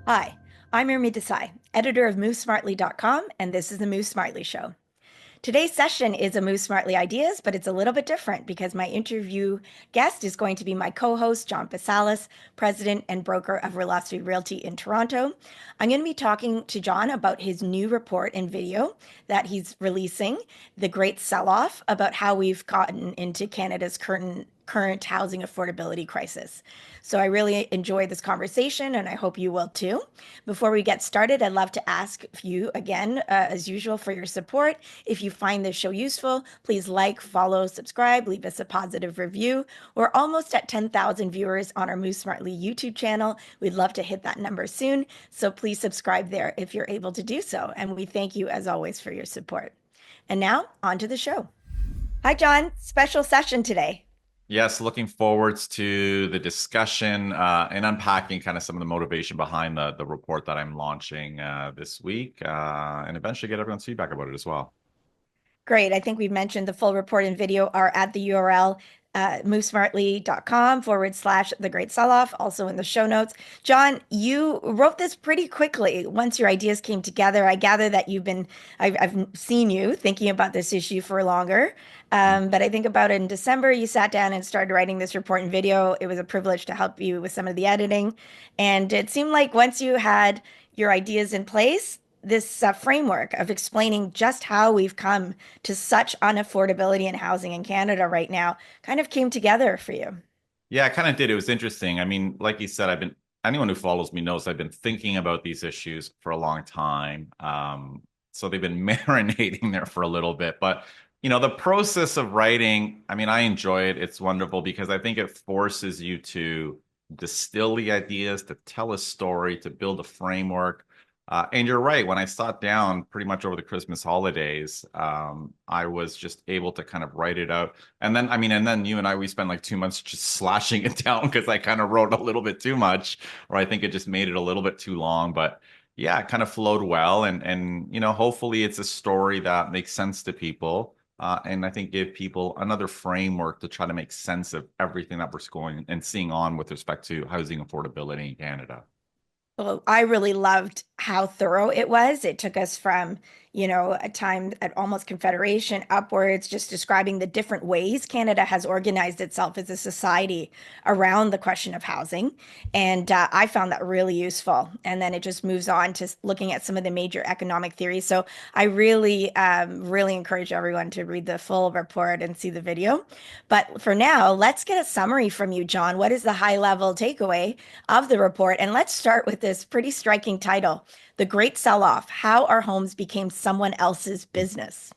Hi, I'm Urmi, editor of MoveSmartly.com, and this is the Move Smartly Show. Today's session is a Move Smartly Ideas, but it's a little bit different because my interview guest is going to be my co-host, John Pasalis, president and broker of Velocity Realty in Toronto. I'm going to be talking to John about his new report and video that he's releasing, The Great Selloff, about how we've gotten into Canada's current housing affordability crisis. So I really enjoyed this conversation, and I hope you will too. Before we get started, I'd love to ask you again, as usual, for your support. If you find this show useful, please like, follow, subscribe, leave us a positive review. We're almost at 10,000 viewers on our Move Smartly YouTube channel. We'd love to hit that number soon, so please subscribe there if you're able to do so. And we thank you, as always, for your support. And now, on to the show. Hi, John. Special session today. Yes, looking forwards to the discussion and unpacking kind of some of the motivation behind the report that I'm launching this week, and eventually get everyone's feedback about it as well. Great. I think we've mentioned the full report and video are at the URL movesmartly.com/the great sell-off, also in the show notes. John, you wrote this pretty quickly once your ideas came together. I gather that I've seen you thinking about this issue for longer. But I think about it in December, you sat down and started writing this report and video. It was a privilege to help you with some of the editing. And it seemed like once you had your ideas in place, this framework of explaining just how we've come to such unaffordability in housing in Canada right now kind of came together for you. Yeah, I kind of did. It was interesting. I mean, like you said, anyone who follows me knows I've been thinking about these issues for a long time. So they've been marinating there for a little bit. But, the process of writing, I mean, I enjoy it. It's wonderful because I think it forces you to distill the ideas, to tell a story, to build a framework. And you're right. When I sat down pretty much over the Christmas holidays, I was just able to kind of write it out. And then you and I, we spent like 2 months just slashing it down because I kind of wrote a little bit too much, or I think it just made it a little bit too long. But yeah, it kind of flowed well. And hopefully it's a story that makes sense to people. And I think give people another framework to try to make sense of everything that we're going and seeing on with respect to housing affordability in Canada. Well, I really loved how thorough it was. It took us from, a time at almost Confederation upwards, just describing the different ways Canada has organized itself as a society around the question of housing. And I found that really useful. And then it just moves on to looking at some of the major economic theories. So I really encourage everyone to read the full report and see the video. But for now, let's get a summary from you, John. What is the high level takeaway of the report? And let's start with this pretty striking title, The Great Sell-Off: How Our Homes Became Someone Else's Business.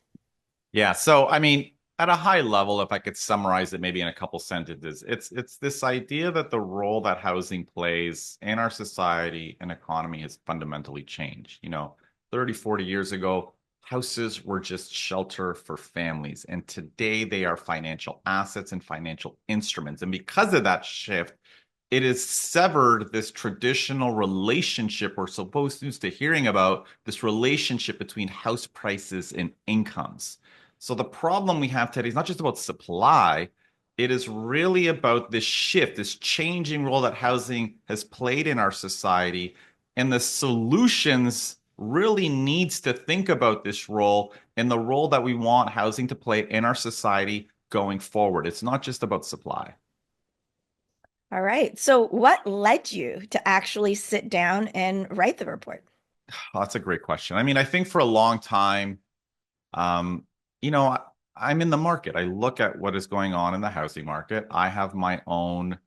Yeah, so I mean, at a high level, if I could summarize it maybe in a couple sentences, it's this idea that the role that housing plays in our society and economy has fundamentally changed. 30, 40 years ago, houses were just shelter for families, and today they are financial assets and financial instruments. And because of that shift, it has severed this traditional relationship we're supposed to hearing about, this relationship between house prices and incomes. So the problem we have today is not just about supply, it is really about this shift, this changing role that housing has played in our society. And the solutions really needs to think about this role and the role that we want housing to play in our society going forward. It's not just about supply. All right. So, what led you to actually sit down and write the report? Oh, that's a great question. I mean, I think for a long time, um, you know, I, I'm in the market. I look at what is going on in the housing market. I have my own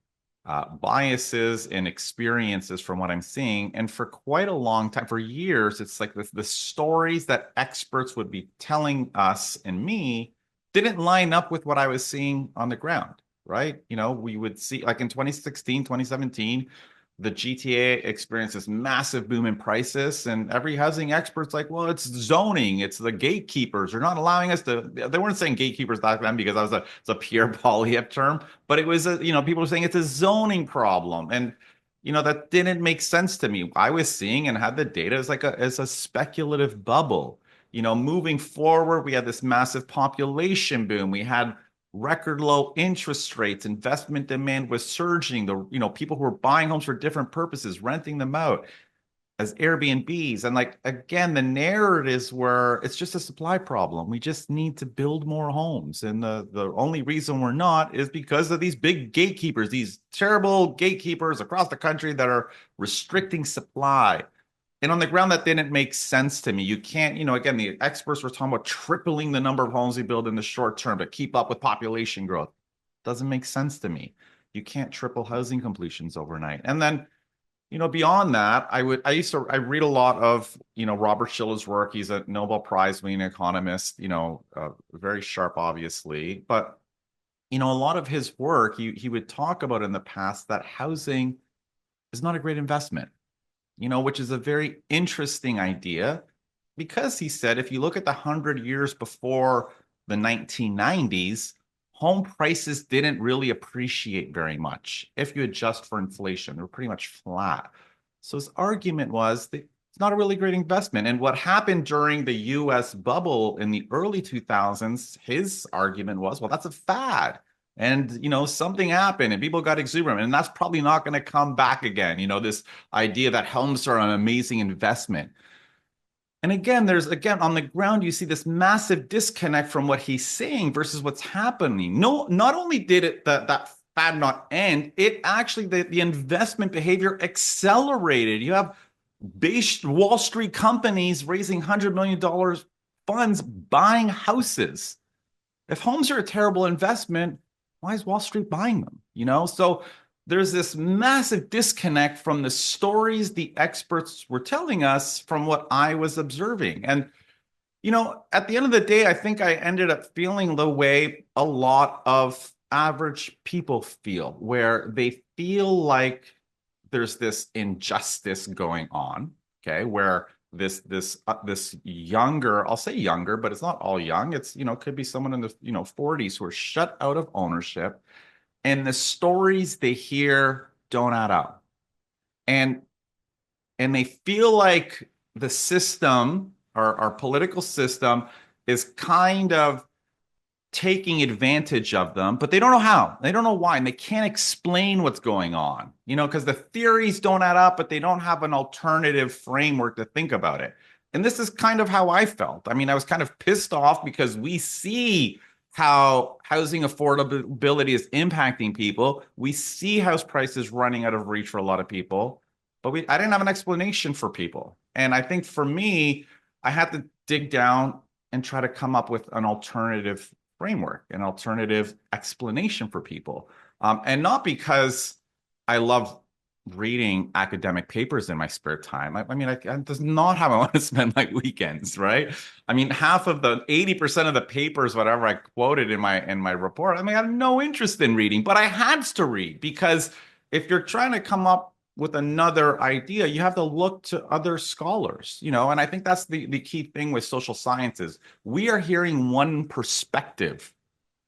biases and experiences from what I'm seeing. And for quite a long time, for years, it's like the stories that experts would be telling us and me didn't line up with what I was seeing on the ground, right? We would see like in 2016, 2017, the GTA experienced this massive boom in prices, and every housing expert's like, well, it's zoning, it's the gatekeepers. They're not allowing us to. They weren't saying gatekeepers back then because that was it's a Pierre Poilievre term, but it was people were saying it's a zoning problem, and that didn't make sense to me. I was seeing and had the data as a speculative bubble. Moving forward, we had this massive population boom. We had record low interest rates, investment demand was surging. People who were buying homes for different purposes, renting them out. as Airbnbs. And like, again, the narratives were it's just a supply problem. We just need to build more homes. And the only reason we're not is because of these big gatekeepers, these terrible gatekeepers across the country that are restricting supply. And on the ground, that didn't make sense to me. You can't, again, the experts were talking about tripling the number of homes we build in the short term to keep up with population growth. Doesn't make sense to me. You can't triple housing completions overnight. And then beyond that, I read a lot of, Robert Shiller's work. He's a Nobel Prize winning economist, very sharp, obviously. But, a lot of his work, he would talk about in the past that housing is not a great investment, which is a very interesting idea because he said if you look at the 100 years before the 1990s, home prices didn't really appreciate very much. If you adjust for inflation, they were pretty much flat. So his argument was that it's not a really great investment. And what happened during the US bubble in the early 2000s, his argument was, well, that's a fad. And, something happened and people got exuberant. And that's probably not going to come back again. This idea that homes are an amazing investment. And again, on the ground, you see this massive disconnect from what he's saying versus what's happening. No, not only did that fad not end, it actually, the investment behavior accelerated. You have base Wall Street companies raising $100 million funds buying houses. If homes are a terrible investment, why is Wall Street buying them? So there's this massive disconnect from the stories the experts were telling us from what I was observing. And, at the end of the day, I think I ended up feeling the way a lot of average people feel, where they feel like there's this injustice going on, okay, where this younger, I'll say younger, but it's not all young. It's, could be someone in the, 40s who are shut out of ownership, and the stories they hear don't add up. And they feel like the system, our political system, is kind of taking advantage of them, but they don't know how. They don't know why, and they can't explain what's going on, because the theories don't add up, but they don't have an alternative framework to think about it. And this is kind of how I felt. I mean, I was kind of pissed off because we see how housing affordability is impacting people. We see house prices running out of reach for a lot of people, but I didn't have an explanation for people. And I think for me, I had to dig down and try to come up with an alternative framework, an alternative explanation for people. And not because I love reading academic papers in my spare time. I mean, that's not how I want to spend my weekends, right? I mean, 80% of the papers, whatever I quoted in my report, I mean, I have no interest in reading, but I had to read because if you're trying to come up with another idea, you have to look to other scholars, and I think that's the key thing with social sciences. We are hearing one perspective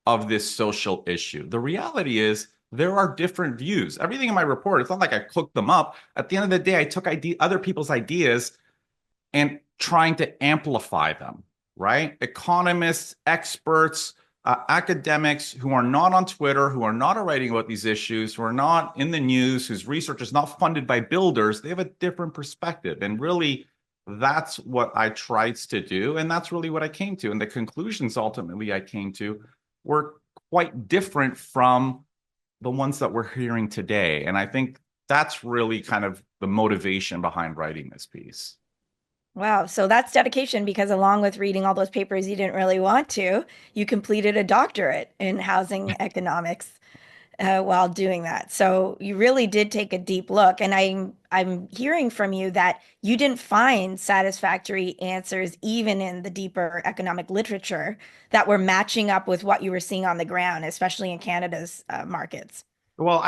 of this social issue. The reality is there are different views. Everything in my report, it's not like I cooked them up. At the end of the day, I took other people's ideas and trying to amplify them, right? Economists, experts, academics who are not on Twitter, who are not writing about these issues, who are not in the news, whose research is not funded by builders, they have a different perspective. And really, that's what I tried to do. And that's really what I came to. And the conclusions ultimately I came to were quite different from the ones that we're hearing today. And I think that's really kind of the motivation behind writing this piece. Wow. So that's dedication because along with reading all those papers you didn't really want to, you completed a doctorate in housing economics while doing that. So you really did take a deep look. And I'm hearing from you that you didn't find satisfactory answers even in the deeper economic literature that were matching up with what you were seeing on the ground, especially in Canada's markets. Well,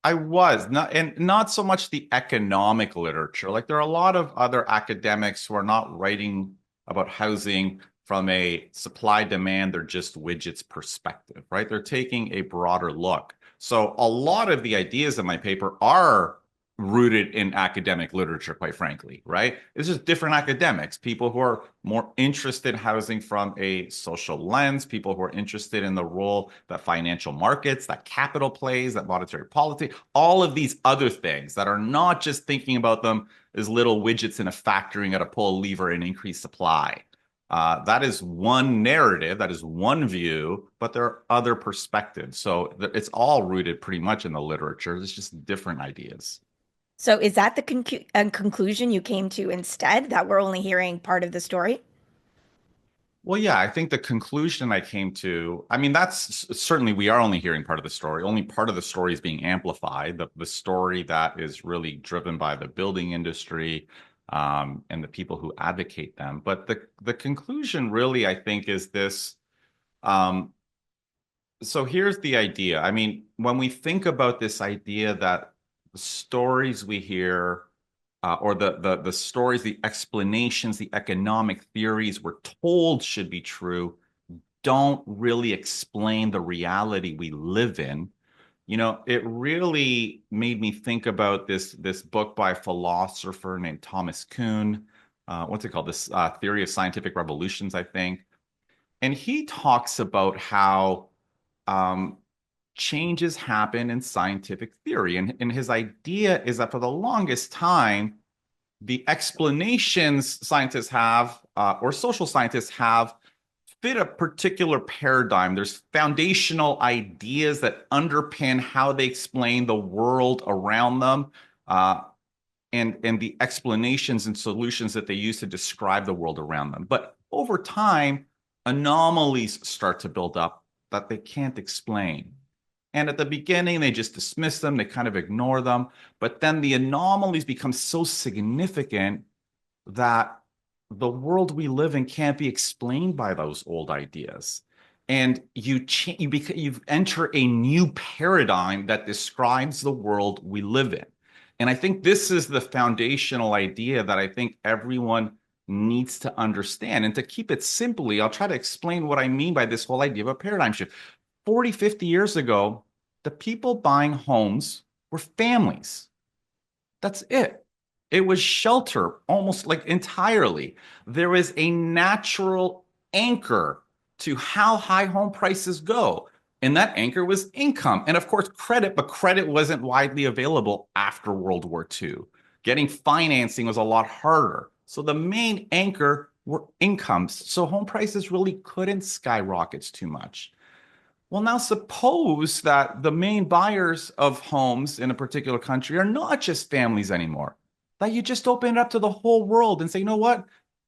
I was not so much the economic literature. Like there are a lot of other academics who are not writing about housing from a supply demand, they're just widgets perspective, right? They're taking a broader look. So a lot of the ideas in my paper are rooted in academic literature, quite frankly, right? It's just different academics, people who are more interested in housing from a social lens, people who are interested in the role that financial markets, that capital plays, that monetary policy, all of these other things that are not just thinking about them as little widgets in a factory got to pull a lever and increase supply. That is one narrative, that is one view, but there are other perspectives. So it's all rooted pretty much in the literature. It's just different ideas. So is that the conclusion you came to instead, that we're only hearing part of the story? Well, yeah, I think the conclusion I came to, I mean, that's certainly we are only hearing part of the story. Only part of the story is being amplified. The story that is really driven by the building industry and the people who advocate them. But the conclusion really, I think, is this. Um, so here's the idea. I mean, when we think about this idea that the stories we hear or the stories, the explanations, the economic theories we're told should be true don't really explain the reality we live in. You know, it really made me think about this book by a philosopher named Thomas Kuhn. What's it called? This Theory of Scientific Revolutions, I think. And he talks about how um, changes happen in scientific theory. And his idea is that for the longest time, the explanations scientists have or social scientists have fit a particular paradigm. There's foundational ideas that underpin how they explain the world around them, uh, and the explanations and solutions that they use to describe the world around them. But over time, anomalies start to build up that they can't explain. And at the beginning, they just dismiss them, they kind of ignore them. But then the anomalies become so significant that the world we live in can't be explained by those old ideas. And you enter a new paradigm that describes the world we live in. And I think this is the foundational idea that I think everyone needs to understand. And to keep it simply, I'll try to explain what I mean by this whole idea of a paradigm shift. 40, 50 years ago, the people buying homes were families. That's it. It was shelter almost like entirely. There is a natural anchor to how high home prices go. And that anchor was income. And of course, credit, but credit wasn't widely available after World War II. Getting financing was a lot harder. So the main anchor were incomes. So home prices really couldn't skyrocket too much. Well, now suppose that the main buyers of homes in a particular country are not just families anymore. That you just open it up to the whole world and say, you know what?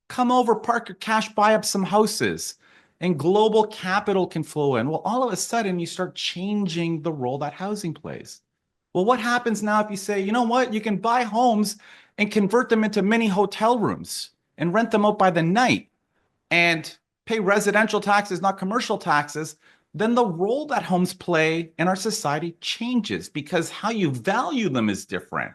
Come over, park your cash, buy up some houses, and global capital can flow in. Well, all of a sudden, you start changing the role that housing plays. Well, what happens now if you say, you know what? You can buy homes and convert them into mini hotel rooms and rent them out by the night and pay residential taxes, not commercial taxes, then the role that homes play in our society changes because how you value them is different.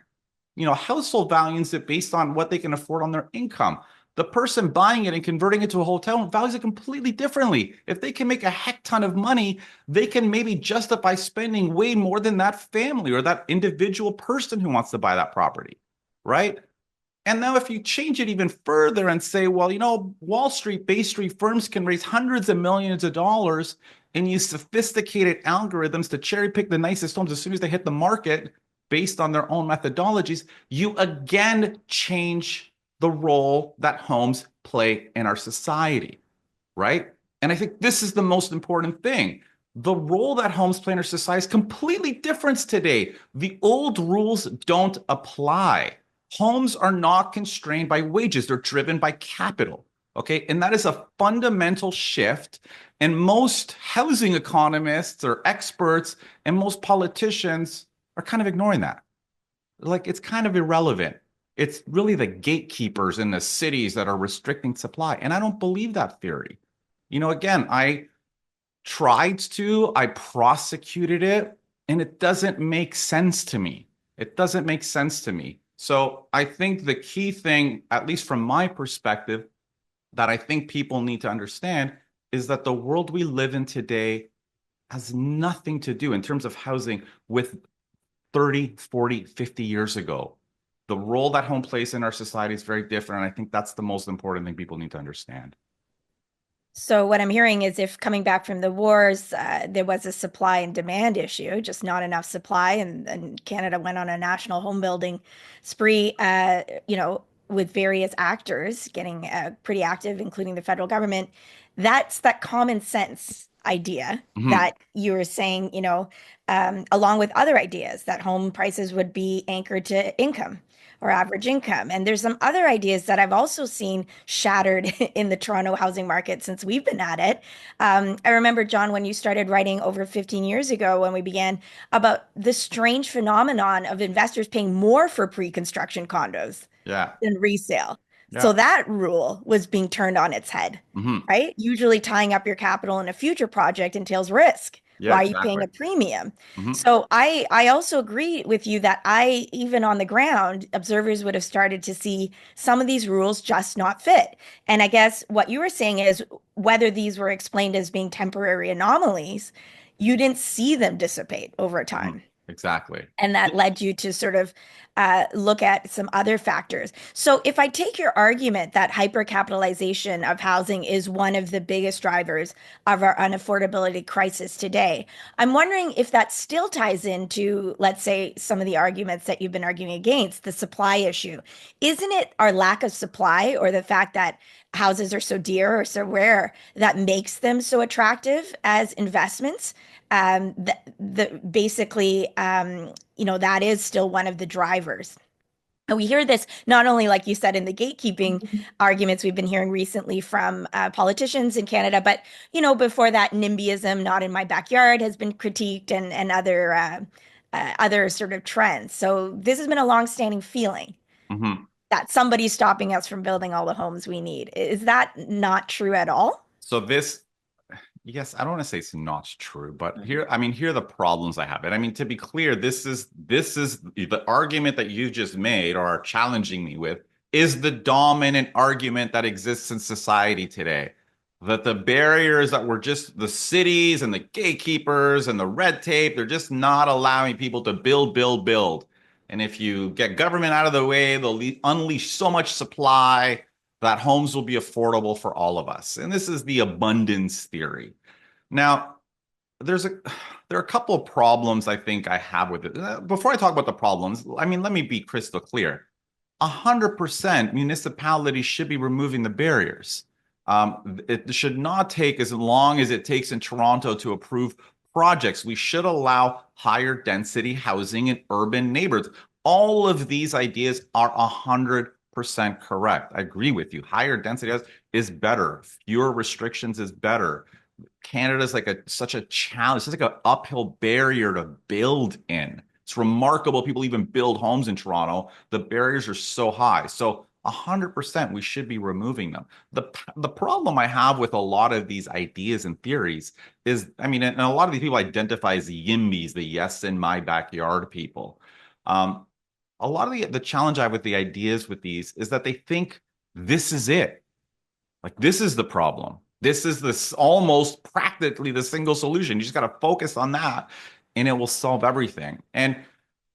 You know, household values it based on what they can afford on their income. The person buying it and converting it to a hotel values it completely differently. If they can make a heck ton of money, they can maybe justify spending way more than that family or that individual person who wants to buy that property, right? And now, if you change it even further and say, well, you know, Wall Street, Bay Street firms can raise hundreds of millions of dollars and use sophisticated algorithms to cherry pick the nicest homes as soon as they hit the market based on their own methodologies, you again change the role that homes play in our society, right? And I think this is the most important thing. The role that homes play in our society is completely different today. The old rules don't apply. Homes are not constrained by wages, they're driven by capital. Okay. And that is a fundamental shift. And most housing economists or experts and most politicians are kind of ignoring that. Like it's kind of irrelevant. It's really the gatekeepers in the cities that are restricting supply. And I don't believe that theory. You know, again, I prosecuted it, and it doesn't make sense to me. It doesn't make sense to me. So I think the key thing, at least from my perspective, that I think people need to understand is that the world we live in today has nothing to do in terms of housing with 30, 40, 50 years ago. The role that home plays in our society is very different. And I think that's the most important thing people need to understand. So what I'm hearing is if coming back from the wars, there was a supply and demand issue, just not enough supply, and Canada went on a national home building spree, with various actors getting pretty active, including the federal government. That's that common sense idea Mhm. that you were saying, along with other ideas that home prices would be anchored to income or average income. And there's some other ideas that I've also seen shattered in the Toronto housing market since we've been at it. I remember, John, when you started writing over 15 years ago, when we began, about the strange phenomenon of investors paying more for pre-construction condos Yeah. than resale. So Yeah. that rule was being turned on its head, Hmm. right? Usually tying up your capital in a future project entails risk. Yeah, Why are you paying exactly. a premium? Hmm. So I also agree with you that I, even on the ground, observers would have started to see some of these rules just not fit. And I guess what you were saying is whether these were explained as being temporary anomalies, you didn't see them dissipate over Hmm. time. Exactly. And that led you to sort of look at some other factors. So, if I take your argument that hypercapitalization of housing is one of the biggest drivers of our unaffordability crisis today, I'm wondering if that still ties into, let's say, some of the arguments that you've been arguing against the supply issue. Isn't it our lack of supply or the fact that houses are so dear or so rare that makes them so attractive as investments? The basically, that is still one of the drivers. And we hear this not only, like you said, in the gatekeeping arguments we've been hearing recently from politicians in Canada, but before that, NIMBYism, not in my backyard, has been critiqued, and other sort of trends. So this has been a longstanding feeling Hmm. that somebody's stopping us from building all the homes we need. Is that not true at all? So this, yes, I don't want to say it's not true, but here, I mean, here are the problems I have. And I mean, to be clear, this is the argument that you just made or are challenging me with is the dominant argument that exists in society today. That the barriers that were just the cities and the gatekeepers and the red tape, they're just not allowing people to build, build, build. And if you get government out of the way, they'll unleash so much supply that homes will be affordable for all of us. And this is the abundance theory. Now, there's a there are a couple of problems I think I have with it. Before I talk about the problems, I mean, let me be crystal clear. 100% municipalities should be removing the barriers. It should not take as long as it takes in Toronto to approve projects. We should allow higher density housing in urban neighborhoods. All of these ideas are 100% correct. I agree with you. Higher density is better. Fewer restrictions is better. Canada's like such a challenge. It's like an uphill barrier to build in. It's remarkable people even build homes in Toronto. The barriers are so high. So 100% we should be removing them. The problem I have with a lot of these ideas and theories is, I mean, and a lot of these people identify as the YIMBYs, the yes in my backyard people. Um, a lot of the challenge I have with the ideas with these is that they think this is it. Like this is the problem. This is this almost practically the single solution. You just got to focus on that and it will solve everything. And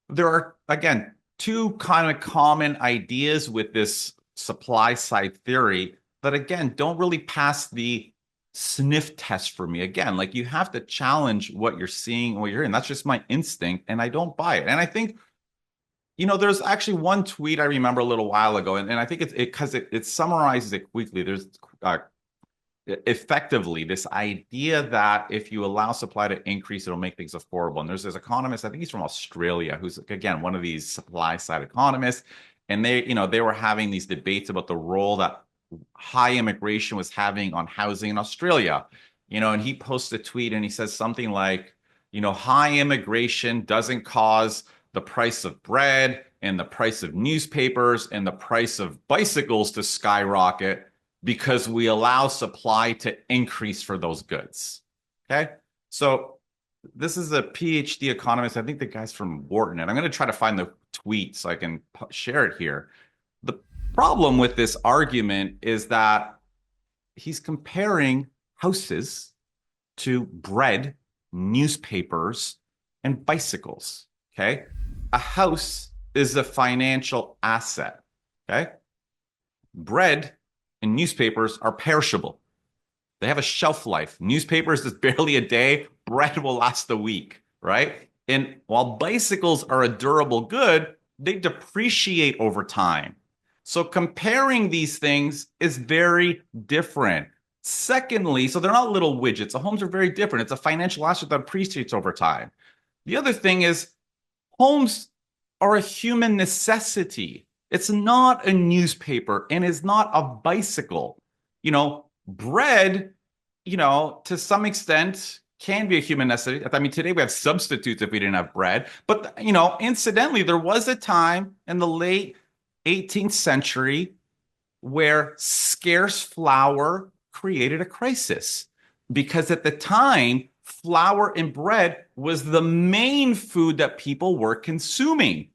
there are, again, two kind of common ideas with this supply side theory that, again, don't really pass the sniff test for me. Again, like you have to challenge what you're seeing, what you're hearing. That's just my instinct, and I don't buy it. And I think there's actually one tweet I remember a little while ago, and I think it's because it summarizes it quickly. There's effectively this idea that if you allow supply to increase, it'll make things affordable. And there's this economist, I think he's from Australia, who's again one of these supply side economists, and they were having these debates about the role that high immigration was having on housing in Australia. And he posts a tweet and he says something like, high immigration doesn't cause the price of bread and the price of newspapers and the price of bicycles to skyrocket because we allow supply to increase for those goods. Okay. So this is a PhD economist. I think the guy's from Wharton, and I'm going to try to find the tweet so I can share it here. The problem with this argument is that he's comparing houses to bread, newspapers, and bicycles. Okay. a house is a financial asset. Okay. Bread and newspapers are perishable. They have a shelf life. Newspapers is barely a day. Bread will last a week, right? And while bicycles are a durable good, they depreciate over time. So comparing these things is very different. Secondly, so they're not little widgets. The homes are very different. It's a financial asset that appreciates over time. The other thing is homes are a human necessity. It's not a newspaper and is not a bicycle. Bread, to some extent can be a human necessity. I mean, today we have substitutes if we didn't have bread. But, incidentally, there was a time in the late 18th century where scarce flour created a crisis because at the time, flour and bread was the main food that people were consuming,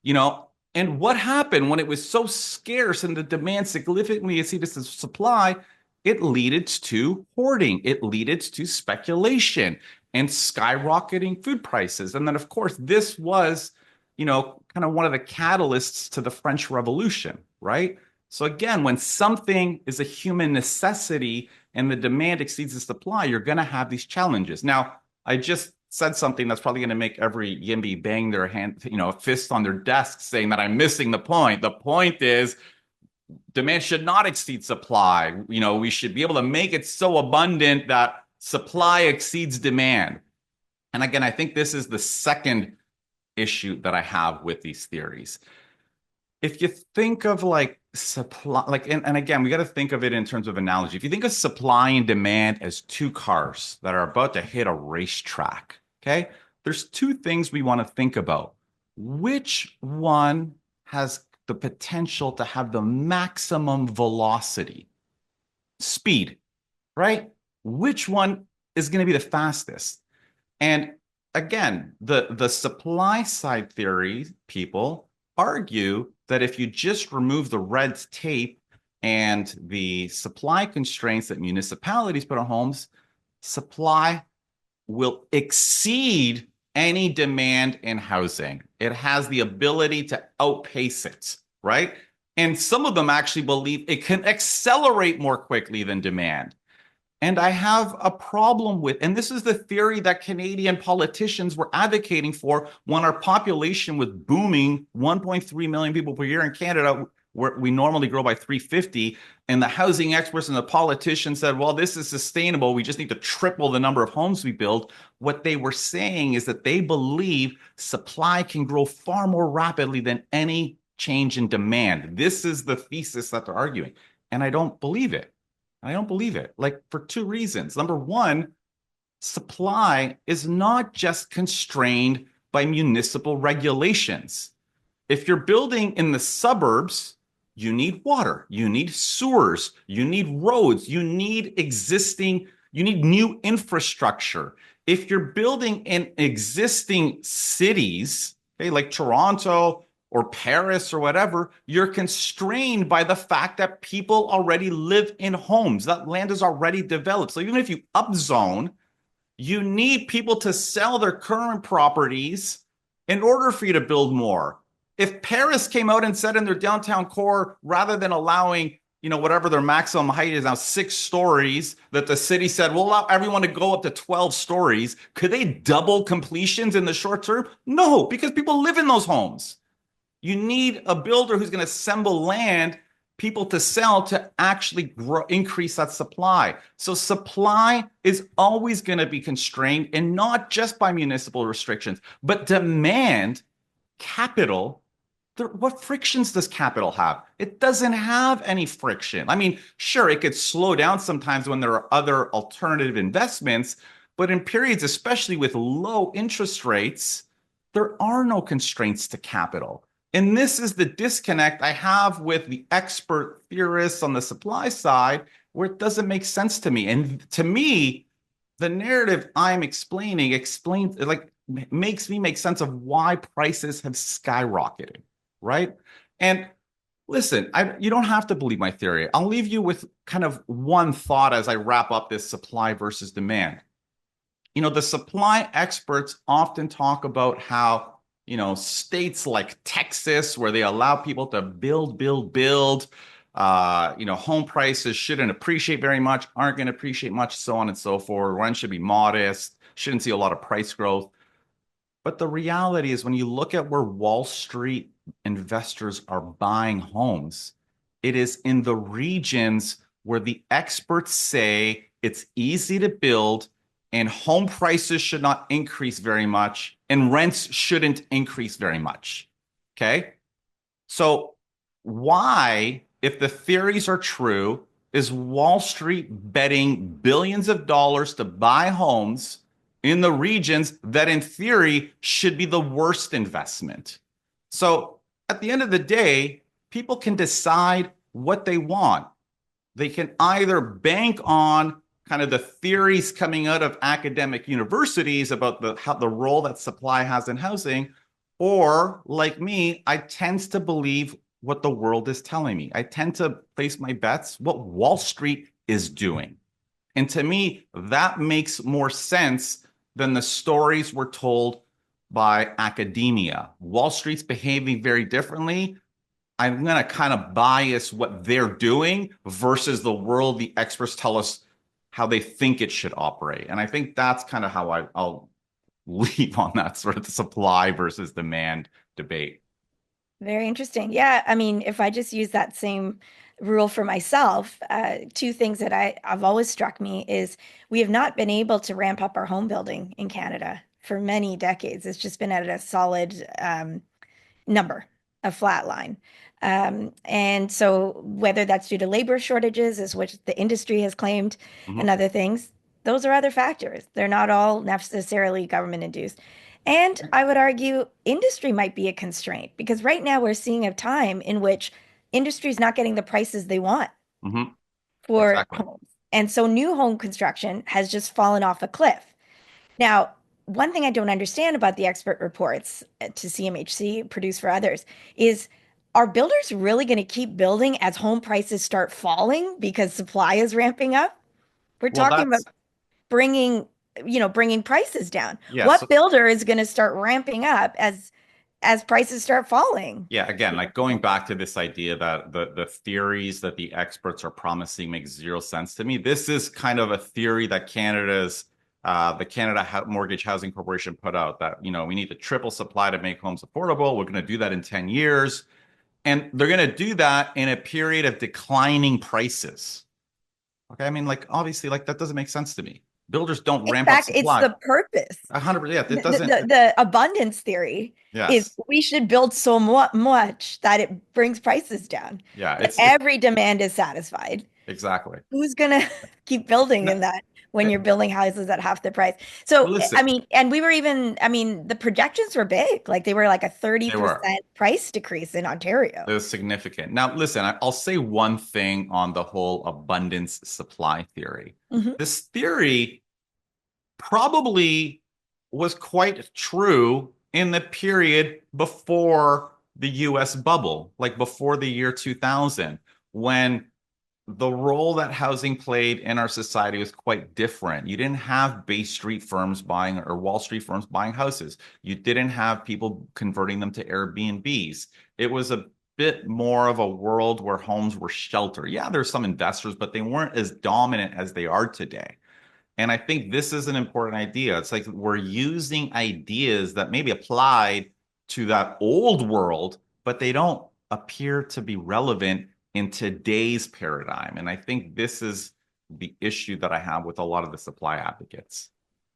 you know. And what happened when it was so scarce and the demand significantly exceeded the supply? It led to hoarding. It led to speculation and skyrocketing food prices. And then, of course, this was, kind of one of the catalysts to the French Revolution, right? So again, when something is a human necessity and the demand exceeds the supply, you're going to have these challenges. Now, I just said something that's probably going to make every Yimby bang their hand, fist on their desk saying that I'm missing the point. The point is demand should not exceed supply. We should be able to make it so abundant that supply exceeds demand. And again, I think this is the second issue that I have with these theories. If you think of like supply, like, and again, we got to think of it in terms of analogy. If you think of supply and demand as two cars that are about to hit a racetrack, okay, there's two things we want to think about. Which one has the potential to have the maximum velocity, speed, right? Which one is going to be the fastest? And again, the supply side theory people argue that if you just remove the red tape and the supply constraints that municipalities put on homes, supply will exceed any demand in housing. It has the ability to outpace it, right? And some of them actually believe it can accelerate more quickly than demand. And I have a problem with, and this is the theory that Canadian politicians were advocating for when our population was booming 1.3 million people per year in Canada, where we normally grow by 350. And the housing experts and the politicians said, well, this is sustainable. We just need to triple the number of homes we build. What they were saying is that they believe supply can grow far more rapidly than any change in demand. This is the thesis that they're arguing. And I don't believe it. I don't believe it, like for two reasons. Number one, supply is not just constrained by municipal regulations. If you're building in the suburbs, you need water, you need sewers, you need roads, you need new infrastructure. If you're building in existing cities, okay, like Toronto or Paris or whatever, you're constrained by the fact that people already live in homes. That land is already developed. So even if you upzone, you need people to sell their current properties in order for you to build more. If Paris came out and said in their downtown core, rather than allowing, whatever their maximum height is now, 6 stories, that the city said, we'll allow everyone to go up to 12 stories, could they double completions in the short term? No, because people live in those homes. You need a builder who's going to assemble land, people to sell to actually increase that supply. So supply is always going to be constrained, and not just by municipal restrictions, but demand, capital. What frictions does capital have? It doesn't have any friction. I mean, sure, it could slow down sometimes when there are other alternative investments, but in periods, especially with low interest rates, there are no constraints to capital. And this is the disconnect I have with the expert theorists on the supply side, where it doesn't make sense to me. And to me, the narrative I'm explains like makes me make sense of why prices have skyrocketed, right? And listen, you don't have to believe my theory. I'll leave you with kind of one thought as I wrap up this supply versus demand. The supply experts often talk about how states like Texas where they allow people to build, build, build. Home prices shouldn't appreciate very much, aren't going to appreciate much, so on and so forth. Rent should be modest, shouldn't see a lot of price growth. But the reality is, when you look at where Wall Street investors are buying homes, it is in the regions where the experts say it's easy to build and home prices should not increase very much and rents shouldn't increase very much. Okay. So, why, if the theories are true, is Wall Street betting billions of dollars to buy homes in the regions that, in theory, should be the worst investment? So, at the end of the day, people can decide what they want. They can either bank on kind of the theories coming out of academic universities about the role that supply has in housing, or like me, I tend to believe what the world is telling me. I tend to place my bets what Wall Street is doing. And to me, that makes more sense than the stories we're told by academia. Wall Street's behaving very differently. I'm going to kind of bias what they're doing versus the world the experts tell us how they think it should operate. And I think that's kind of how I'll leave on that sort of supply versus demand debate. Very interesting. Yeah, I mean, if I just use that same rule for myself, two things that I've always struck me is we have not been able to ramp up our home building in Canada for many decades. It's just been at a solid number, a flat line. And so whether that's due to labor shortages, is which the industry has claimed, and Mhm. other things, those are other factors. They're not all necessarily government induced. And I would argue industry might be a constraint because right now we're seeing a time in which industry is not getting the prices they want Mhm. for Exactly. homes. And so new home construction has just fallen off a cliff. Now, one thing I don't understand about the expert reports to CMHC produced for others is, are builders really going to keep building as home prices start falling because supply is ramping up? We're Well, talking about that's bringing, bringing prices down. yeah. What So builder is going to start ramping up as prices start falling? yeah, again, You like know? going back to this idea that the theories that the experts are promising make zero sense to me. This is kind of a theory that the Canada Mortgage Housing Corporation put out that we need to triple supply to make homes affordable. We're going to do that in 10 years. And they're going to do that in a period of declining prices. Okay. I mean, like, obviously, like that doesn't make sense to me. Builders don't In ramp up fact, it's supply. the purpose. 100%. Yeah, The, it doesn't. the abundance theory is Yes. we should build so much that it brings prices down, Yeah. that It's every demand is satisfied. exactly. Who's gonna keep building No, in that when it- you're building houses at half the price? So, well, listen, I mean, and we were even, I mean, the projections were big. Like they were like a they were. 30% price decrease in It Ontario. was significant. Now, listen, I'll say one thing on the whole abundance supply theory. Mhm. This theory probably was quite true in the period before the US bubble, like before the year 2000, when the role that housing played in our society was quite different. You didn't have Bay Street firms buying or Wall Street firms buying houses. You didn't have people converting them to Airbnbs. It was a bit more of a world where homes were shelter. Yeah, there's some investors, but they weren't as dominant as they are today. And I think this is an important idea. It's like we're using ideas that maybe applied to that old world, but they don't appear to be relevant in today's paradigm. And I think this is the issue that I have with a lot of the supply advocates.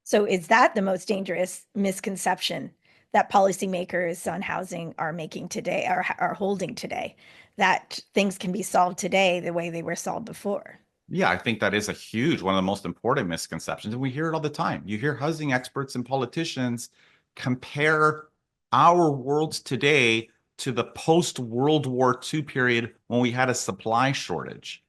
So, is that the most dangerous misconception that policymakers on housing are making today, are holding today, that things can be solved today the way they were solved before? Yeah, I think that is a huge one of the most important misconceptions. And we hear it all the time. You hear housing experts and politicians compare our worlds today to the post-World War II period when we had a supply shortage.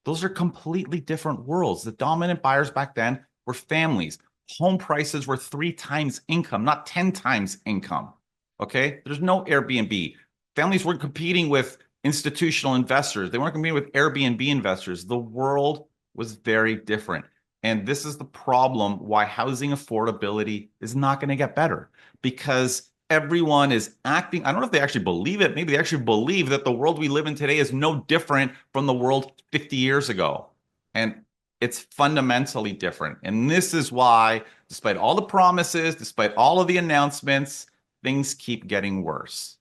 Those are completely different worlds. The dominant buyers back then were families. Home prices were 3 times income, not 10 times income. Okay. There's no Airbnb. Families weren't competing with institutional investors, they weren't competing with Airbnb investors. The world was very different. And this is the problem why housing affordability is not going to get better because everyone is acting. I don't know if they actually believe it. Maybe they actually believe that the world we live in today is no different from the world 50 years ago. And it's fundamentally different. And this is why, despite all the promises, despite all of the announcements, things keep getting worse.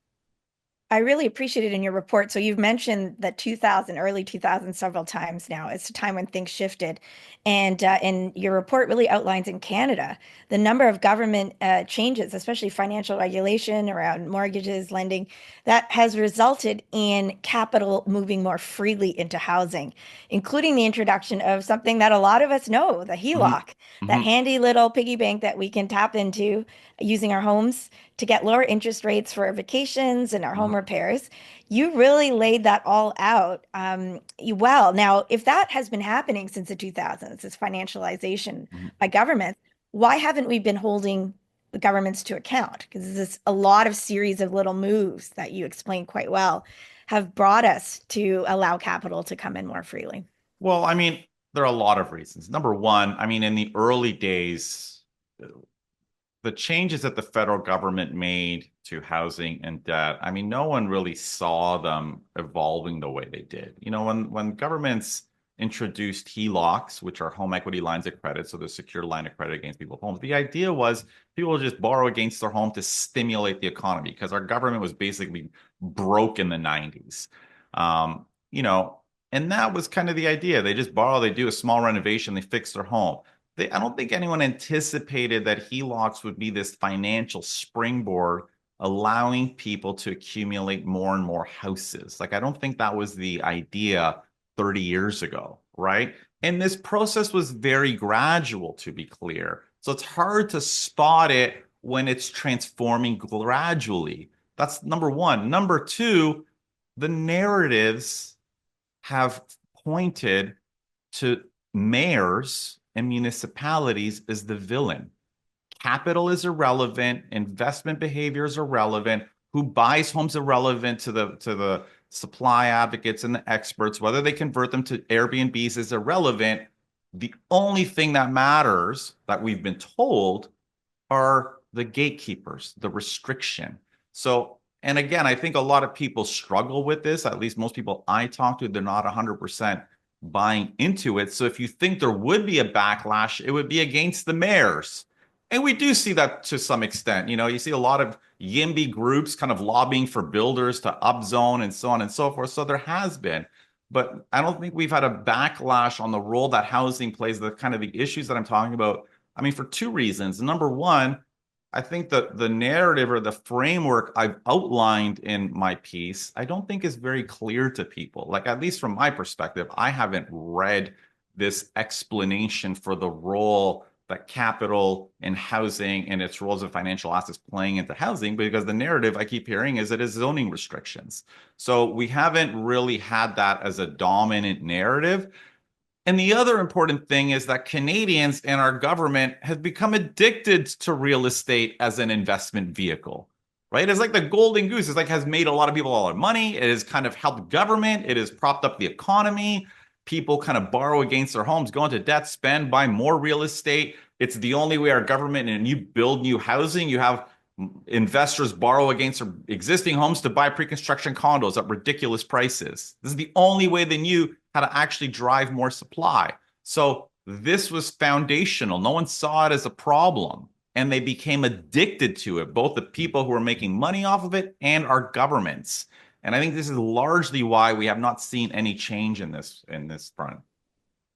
I really appreciate it in your report. So you've mentioned the 2000, early 2000s several times now. It's a time when things shifted. And your report really outlines in Canada the number of government changes, especially financial regulation around mortgages, lending, that has resulted in capital moving more freely into housing, including the introduction of something that a lot of us know, the Hmm. HELOC, that Hmm. handy little piggy bank that we can tap into using our homes to get lower interest rates for our vacations and our home Hmm. repairs. You really laid that all out well. Now, if that has been happening since the 2000s, this financialization Hmm. by governments, why haven't we been holding the governments to account? Because this is a lot of series of little moves that you explained quite well have brought us to allow capital to come in more freely. Well, I mean, there are a lot of reasons. Number one, I mean, in the early days, the changes that the federal government made to housing and debt, I mean, no one really saw them evolving the way they did. When governments introduced HELOCs, which are home equity lines of credit, so the secure line of credit against people's homes, the idea was people would just borrow against their home to stimulate the economy because our government was basically broke in the 90s. Um, you know, and that was kind of the idea. They just borrow, they do a small renovation, they fix their home. I don't think anyone anticipated that HELOCs would be this financial springboard, allowing people to accumulate more and more houses. Like, I don't think that was the idea 30 years ago, right? And this process was very gradual, to be clear. So it's hard to spot it when it's transforming gradually. That's number one. Number two, the narratives have pointed to mayors and municipalities as the villain. Capital is irrelevant, investment behavior is irrelevant, who buys homes irrelevant to the supply advocates and the experts, whether they convert them to Airbnbs is irrelevant. The only thing that matters that we've been told are the gatekeepers, the restriction. So, and again, I think a lot of people struggle with this. At least most people I talk to, they're not 100% buying into it. So if you think there would be a backlash, it would be against the mayors. And we do see that to some extent. You see a lot of YIMBY groups kind of lobbying for builders to upzone and so on and so forth. So there has been. But I don't think we've had a backlash on the role that housing plays, the kind of the issues that I'm talking about. I mean, for two reasons. Number one, I think that the narrative or the framework I've outlined in my piece, I don't think is very clear to people. Like, at least from my perspective, I haven't read this explanation for the role that capital and housing and its roles of financial assets playing into housing, because the narrative I keep hearing is it is zoning restrictions. So we haven't really had that as a dominant narrative. And the other important thing is that Canadians and our government have become addicted to real estate as an investment vehicle, right? It's like the golden goose. It's like has made a lot of people a lot of money. It has kind of helped government. It has propped up the economy. People kind of borrow against their homes, go into debt, spend, buy more real estate. It's the only way our government, and you build new housing, you have investors borrow against their existing homes to buy pre-construction condos at ridiculous prices. This is the only way they knew how to actually drive more supply. So this was foundational. No one saw it as a problem, and they became addicted to it, both the people who are making money off of it and our governments. And I think this is largely why we have not seen any change in this front.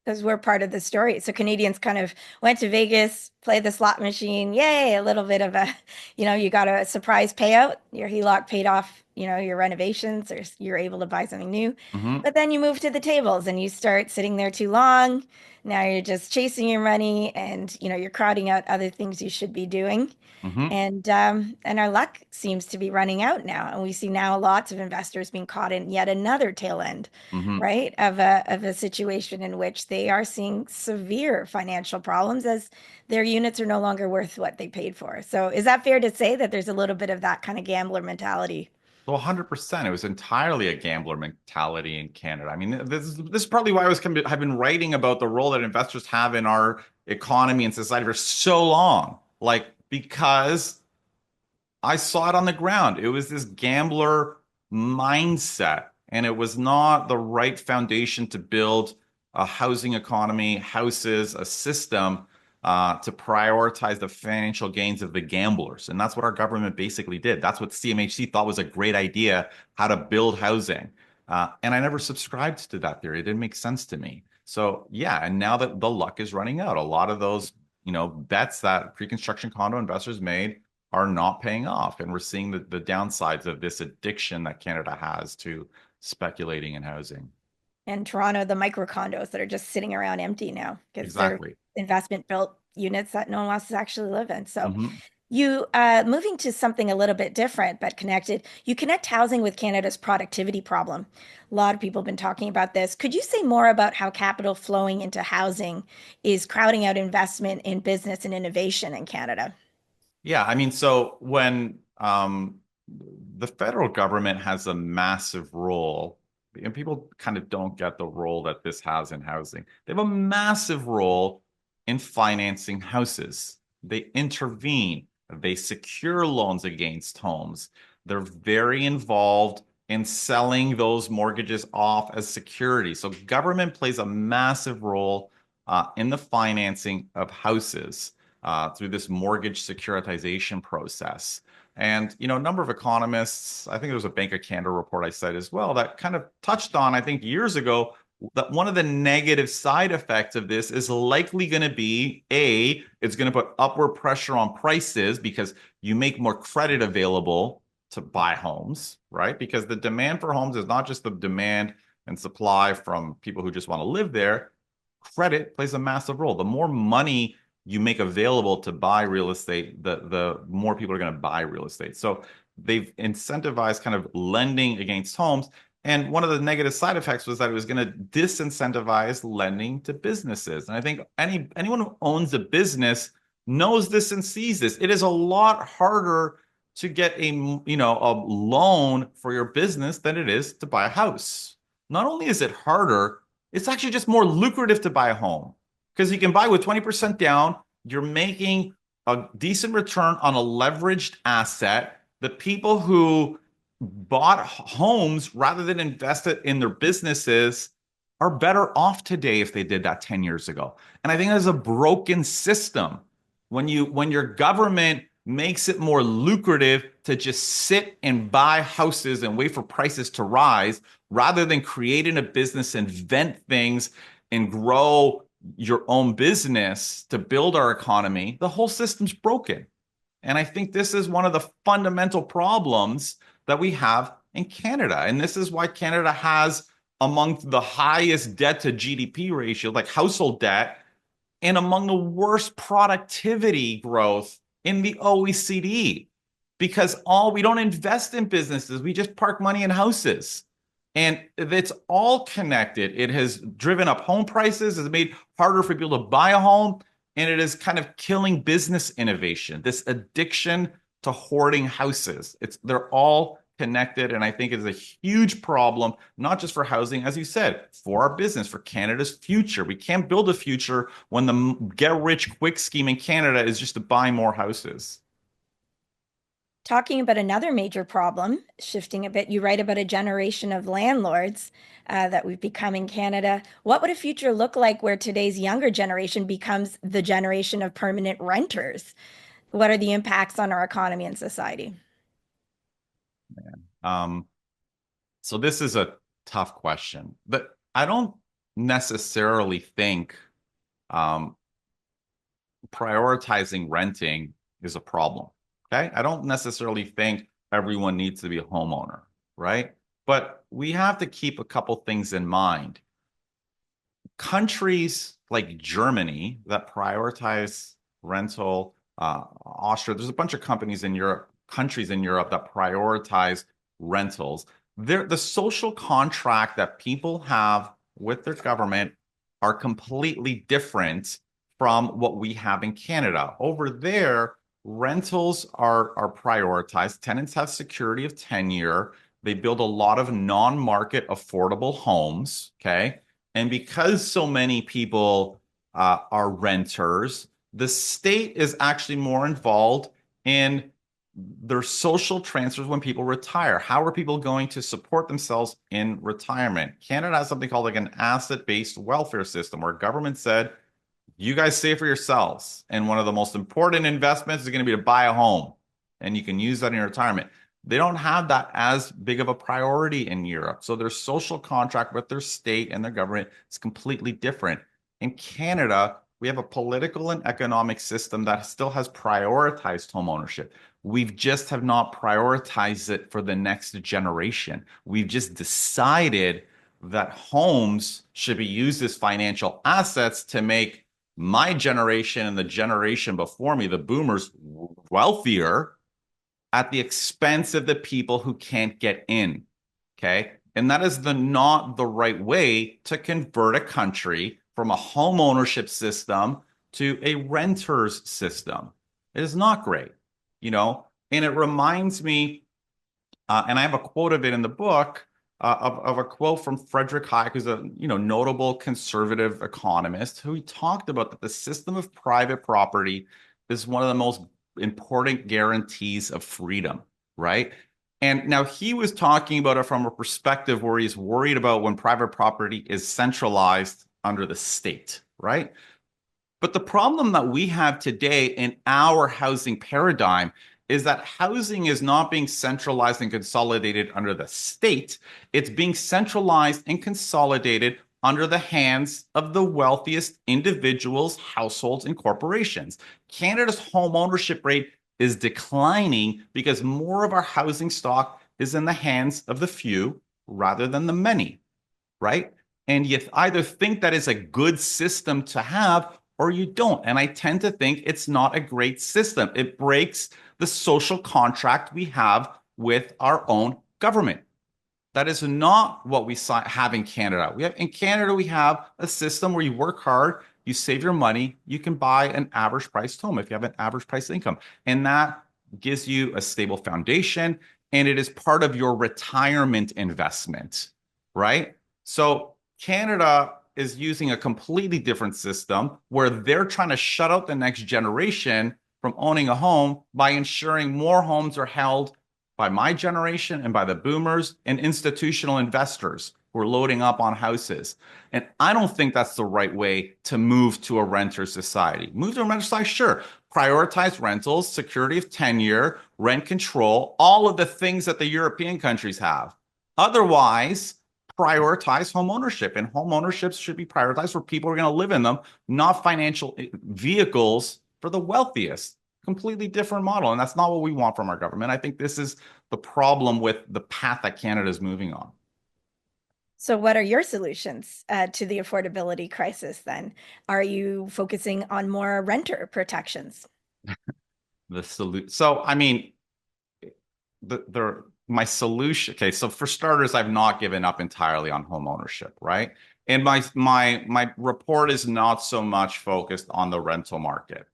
Because we're part of the story. So Canadians kind of went to Vegas, played the slot machine. Yay, a little bit of a, you got a surprise payout. Your HELOC paid off, your renovations, or you're able to buy something new. Hmm. But then you move to the tables and you start sitting there too long. Now you're just chasing your money and, you're crowding out other things you should be doing. Hmm. And our luck seems to be running out now. And we see now lots of investors being caught in yet another tail end, Hmm. right? Of a situation in which they are seeing severe financial problems as their units are no longer worth what they paid for. So is that fair to say that there's a little bit of that kind of gambler mentality? So 100%, it was entirely a gambler mentality in Canada. I mean, this is partly why I've been writing about the role that investors have in our economy and society for so long. Like, because I saw it on the ground. It was this gambler mindset, and it was not the right foundation to build a housing economy, houses, a system to prioritize the financial gains of the gamblers. And that's what our government basically did. That's what CMHC thought was a great idea, how to build housing. And I never subscribed to that theory. It didn't make sense to me. So yeah, and now that the luck is running out, a lot of those, bets that pre-construction condo investors made are not paying off. And we're seeing the downsides of this addiction that Canada has to speculating in housing. And Toronto, the micro condos that are just sitting around empty now because they're Exactly. investment built units that no one wants to actually live in. So Mhm. you moving to something a little bit different but connected, you connect housing with Canada's productivity problem. A lot of people have been talking about this. Could you say more about how capital flowing into housing is crowding out investment in business and innovation in Canada? Yeah, I mean, so when the federal government has a massive role, and people kind of don't get the role that this has in housing. They have a massive role in financing houses. They intervene, they secure loans against homes. They're very involved in selling those mortgages off as security. So government plays a massive role in the financing of houses through this mortgage securitization process. And, a number of economists, I think there was a Bank of Canada report I cited as well, that kind of touched on, I think years ago, that one of the negative side effects of this is likely going to be it's going to put upward pressure on prices because you make more credit available to buy homes, right? Because the demand for homes is not just the demand and supply from people who just want to live there. Credit plays a massive role. The more money you make available to buy real estate, the more people are going to buy real estate. So they've incentivized kind of lending against homes. And one of the negative side effects was that it was going to disincentivize lending to businesses. And I think anyone who owns a business knows this and sees this. It is a lot harder to get a loan for your business than it is to buy a house. Not only is it harder, it's actually just more lucrative to buy a home because you can buy with 20% down. You're making a decent return on a leveraged asset. The people who bought homes rather than invest it in their businesses are better off today if they did that 10 years ago. And I think that's a broken system. When your government makes it more lucrative to just sit and buy houses and wait for prices to rise rather than creating a business, invent things, and grow your own business to build our economy, the whole system's broken. And I think this is one of the fundamental problems that we have in Canada. And this is why Canada has among the highest debt to GDP ratio, like household debt, and among the worst productivity growth in the OECD because all we don't invest in businesses, we just park money in houses. And it's all connected. It has driven up home prices, it's made harder for people to buy a home, and it is kind of killing business innovation. This addiction to hoarding houses. They're all connected, and I think it's a huge problem, not just for housing, as you said, for our business, for Canada's future. We can't build a future when the get rich quick scheme in Canada is just to buy more houses. Talking about another major problem, shifting a bit, you write about a generation of landlords that we've become in Canada. What would a future look like where today's younger generation becomes the generation of permanent renters? What are the impacts on our economy and society? Um, so this is a tough question, but I don't necessarily think um, prioritizing renting is a problem. Okay. I don't necessarily think everyone needs to be a homeowner, right? But we have to keep a couple things in mind. Countries like Germany that prioritize rental, Austria, there's a bunch of countries in Europe that prioritize rentals. The social contract that people have with their government are completely different from what we have in Canada. Over there, rentals are prioritized. Tenants have security of tenure. They build a lot of non-market affordable homes. Okay. And because so many people are renters, the state is actually more involved in there's social transfers when people retire. How are people going to support themselves in retirement? Canada has something called like an asset-based welfare system where government said, you guys save for yourselves. And one of the most important investments is going to be to buy a home. And you can use that in your retirement. They don't have that as big of a priority in Europe. So their social contract with their state and their government is completely different. In Canada, we have a political and economic system that still has prioritized home ownership. We've just have not prioritized it for the next generation. We've just decided that homes should be used as financial assets to make my generation and the generation before me, the boomers, wealthier at the expense of the people who can't get in. Okay. And that is not the right way to convert a country from a home ownership system to a renter's system. It is not great, and it reminds me, and I have a quote of it in the book, of a quote from Frederick Hayek, who's a notable conservative economist, who he talked about that the system of private property is one of the most important guarantees of freedom, right? And now he was talking about it from a perspective where he's worried about when private property is centralized under the state, right? But the problem that we have today in our housing paradigm is that housing is not being centralized and consolidated under the state. It's being centralized and consolidated under the hands of the wealthiest individuals, households, and corporations. Canada's home ownership rate is declining because more of our housing stock is in the hands of the few rather than the many, right? And you either think that is a good system to have or you don't. And I tend to think it's not a great system. It breaks the social contract we have with our own government. That is not what we have in Canada. In Canada, we have a system where you work hard, you save your money, you can buy an average priced home if you have an average price income. And that gives you a stable foundation, and it is part of your retirement investment, right? So Canada is using a completely different system where they're trying to shut out the next generation from owning a home by ensuring more homes are held by my generation and by the boomers and institutional investors who are loading up on houses. And I don't think that's the right way to move to a renter society. Move to a renter society, sure. Prioritize rentals, security of tenure, rent control, all of the things that the European countries have. Otherwise, prioritize home ownership, and home ownerships should be prioritized where people are going to live in them, not financial vehicles for the wealthiest. Completely different model, and that's not what we want from our government. I think this is the problem with the path that Canada is moving on. So, what are your solutions to the affordability crisis then? Are you focusing on more renter protections? So, I mean, my solution. Okay, so for starters, I've not given up entirely on home ownership, right? And my report is not so much focused on the rental market.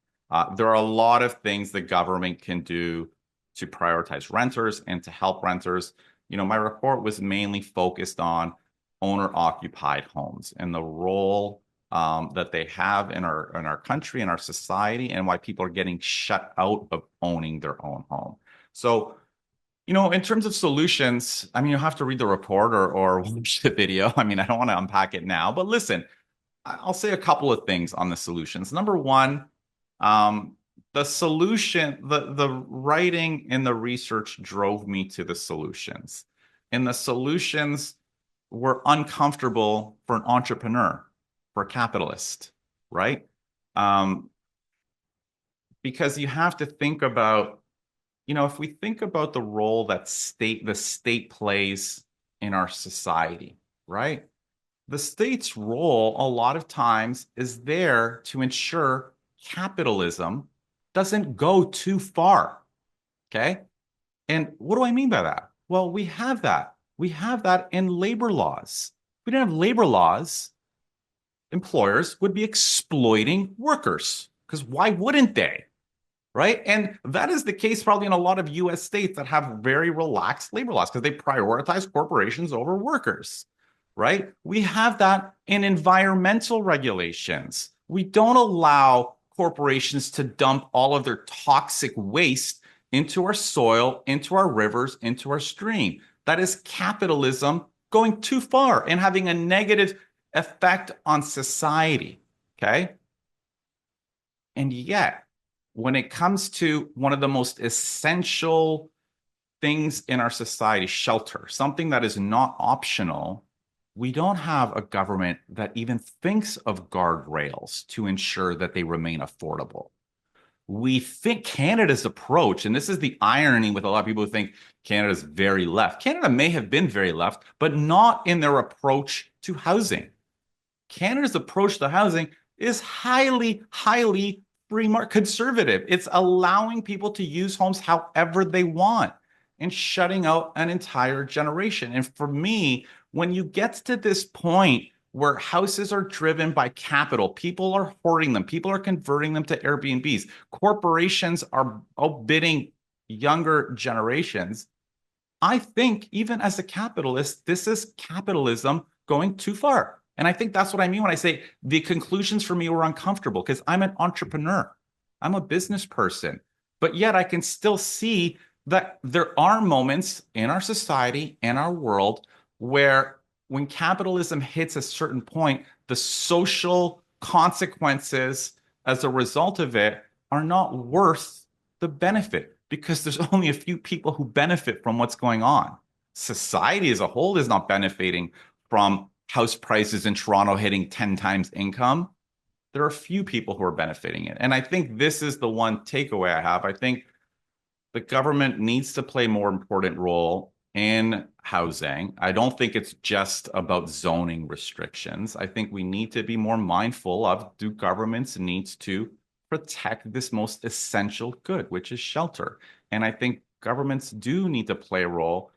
There are a lot of things the government can do to prioritize renters and to help renters. My report was mainly focused on owner-occupied homes and the role that they have in our country, in our society, and why people are getting shut out of owning their own home. So, in terms of solutions, I mean, you'll have to read the report or watch the video. I mean, I don't want to unpack it now, but listen, I'll say a couple of things on the solutions. Number one, the solution, the writing and the research drove me to the solutions. And the solutions were uncomfortable for an entrepreneur, for a capitalist, right? Because you have to think about, if we think about the role that the state plays in our society, right? The state's role a lot of times is there to ensure capitalism doesn't go too far. Okay. And what do I mean by that? Well, we have that. We have that in labor laws. If we didn't have labor laws, employers would be exploiting workers because why wouldn't they? Right. And that is the case probably in a lot of US states that have very relaxed labor laws because they prioritize corporations over workers. Right. We have that in environmental regulations. We don't allow corporations to dump all of their toxic waste into our soil, into our rivers, into our stream. That is capitalism going too far and having a negative effect on society. Okay. And yet, when it comes to one of the most essential things in our society, shelter, something that is not optional, we don't have a government that even thinks of guardrails to ensure that they remain affordable. We think Canada's approach, and this is the irony with a lot of people who think Canada's very left. Canada may have been very left, but not in their approach to housing. Canada's approach to housing is highly, highly free market conservative. It's allowing people to use homes however they want and shutting out an entire generation. And for me, when you get to this point where houses are driven by capital, people are hoarding them, people are converting them to Airbnbs, corporations are outbidding younger generations. I think, even as a capitalist, this is capitalism going too far. And I think that's what I mean when I say the conclusions for me were uncomfortable because I'm an entrepreneur, I'm a business person, but yet I can still see that there are moments in our society and our world where when capitalism hits a certain point, the social consequences as a result of it are not worth the benefit because there's only a few people who benefit from what's going on. Society as a whole is not benefiting from house prices in Toronto hitting 10 times income. There are a few people who are benefiting it. And I think this is the one takeaway I have. I think the government needs to play a more important role in housing. I don't think it's just about zoning restrictions. I think we need to be more mindful of do governments needs to protect this most essential good, which is shelter. And I think governments do need to play a role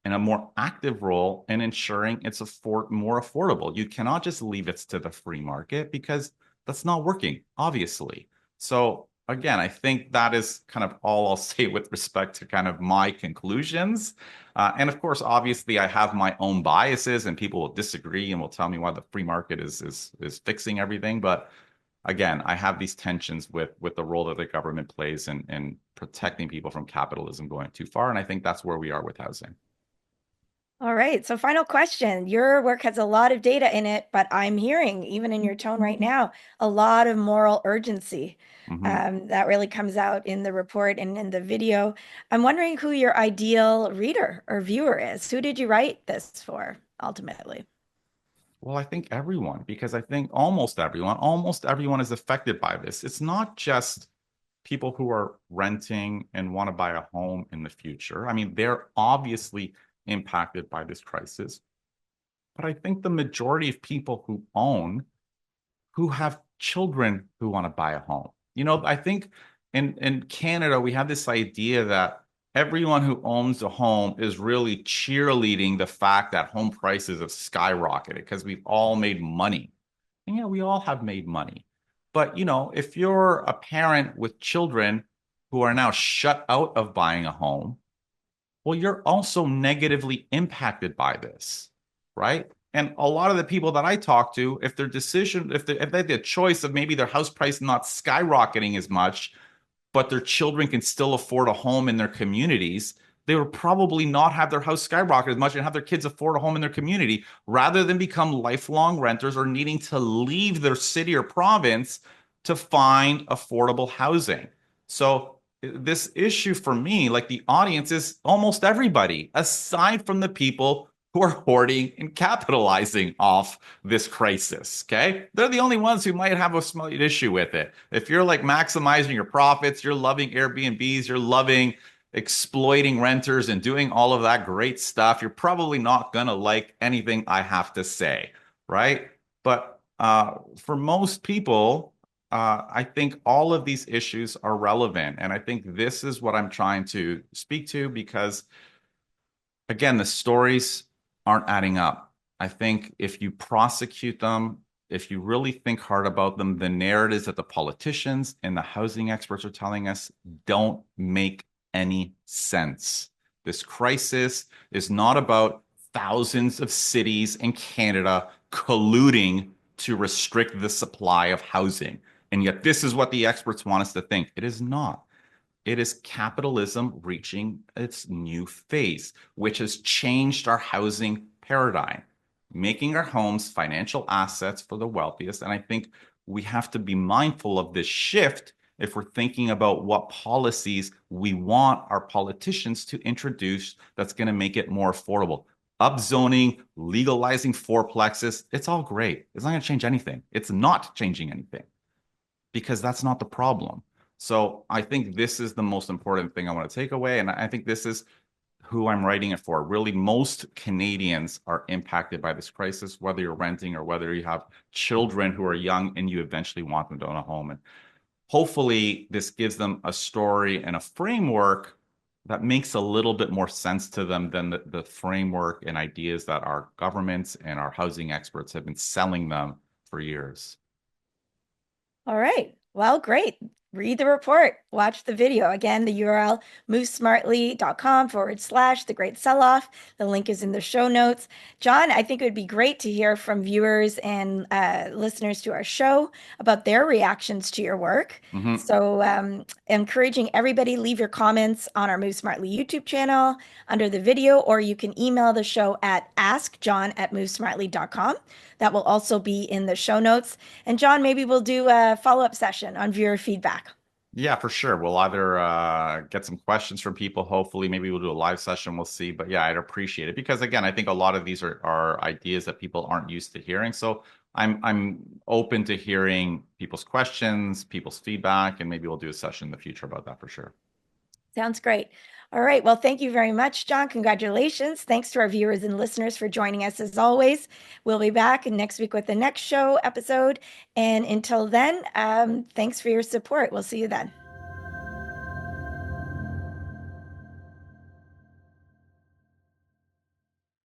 and a more active role in ensuring it's more affordable. You cannot just leave it to the free market because that's not working, obviously. So again, I think that is kind of all I'll say with respect to kind of my conclusions. And of course, obviously, I have my own biases, and people will disagree and will tell me why the free market is fixing everything. But again, I have these tensions with the role that the government plays in protecting people from capitalism going too far. And I think that's where we are with housing. All right. So, final question. Your work has a lot of data in it, but I'm hearing, even in your tone right now, a lot of moral urgency. Mhm. That really comes out in the report and in the video. I'm wondering who your ideal reader or viewer is. Who did you write this for ultimately? Well, I think everyone, because I think almost everyone is affected by this. It's not just people who are renting and want to buy a home in the future. I mean, they're obviously impacted by this crisis. But I think the majority of people who own, who have children who want to buy a home. I think in Canada, we have this idea that everyone who owns a home is really cheerleading the fact that home prices have skyrocketed because we've all made money. And yeah, we all have made money. But if you're a parent with children who are now shut out of buying a home, well, you're also negatively impacted by this, right? And a lot of the people that I talk to, if their decision, if they had the choice of maybe their house price not skyrocketing as much, but their children can still afford a home in their communities, they would probably not have their house skyrocket as much and have their kids afford a home in their community rather than become lifelong renters or needing to leave their city or province to find affordable housing. So this issue for me, like the audience, is almost everybody, aside from the people who are hoarding and capitalizing off this crisis. Okay. They're the only ones who might have a slight issue with it. If you're like maximizing your profits, you're loving Airbnbs, you're loving exploiting renters and doing all of that great stuff, you're probably not going to like anything I have to say. Right. But for most people, I think all of these issues are relevant. And I think this is what I'm trying to speak to because, again, the stories aren't adding up. I think if you prosecute them, if you really think hard about them, the narratives that the politicians and the housing experts are telling us don't make any sense. This crisis is not about thousands of cities in Canada colluding to restrict the supply of housing. And yet, this is what the experts want us to think. It is not. It is capitalism reaching its new phase, which has changed our housing paradigm, making our homes financial assets for the wealthiest. And I think we have to be mindful of this shift if we're thinking about what policies we want our politicians to introduce that's going to make it more affordable. Upzoning, legalizing fourplexes, it's all great. It's not going to change anything. It's not changing anything because that's not the problem. So I think this is the most important thing I want to take away. And I think this is who I'm writing it for. Really, most Canadians are impacted by this crisis, whether you're renting or whether you have children who are young and you eventually want them to own a home. And hopefully, this gives them a story and a framework that makes a little bit more sense to them than the framework and ideas that our governments and our housing experts have been selling them for years. All right. Well, great. Read the report, watch the video. Again, the URL movesmartly.com/the Great Selloff. The link is in the show notes. John, I think it would be great to hear from viewers and listeners to our show about their reactions to your work. Mm-hmm. So, encouraging everybody, leave your comments on our Move Smartly YouTube channel under the video, or you can email the show at askjohn@movesmartly.com. That will also be in the show notes. And John, maybe we'll do a follow-up session on viewer feedback. Yeah, for sure. We'll either get some questions from people. Hopefully, maybe we'll do a live session. We'll see. But yeah, I'd appreciate it because again, I think a lot of these are ideas that people aren't used to hearing. So I'm open to hearing people's questions, people's feedback, and maybe we'll do a session in the future about that for sure. Sounds great. All right. Well, thank you very much, John. Congratulations. Thanks to our viewers and listeners for joining us as always. We'll be back next week with the next show episode. And until then, thanks for your support. We'll see you then.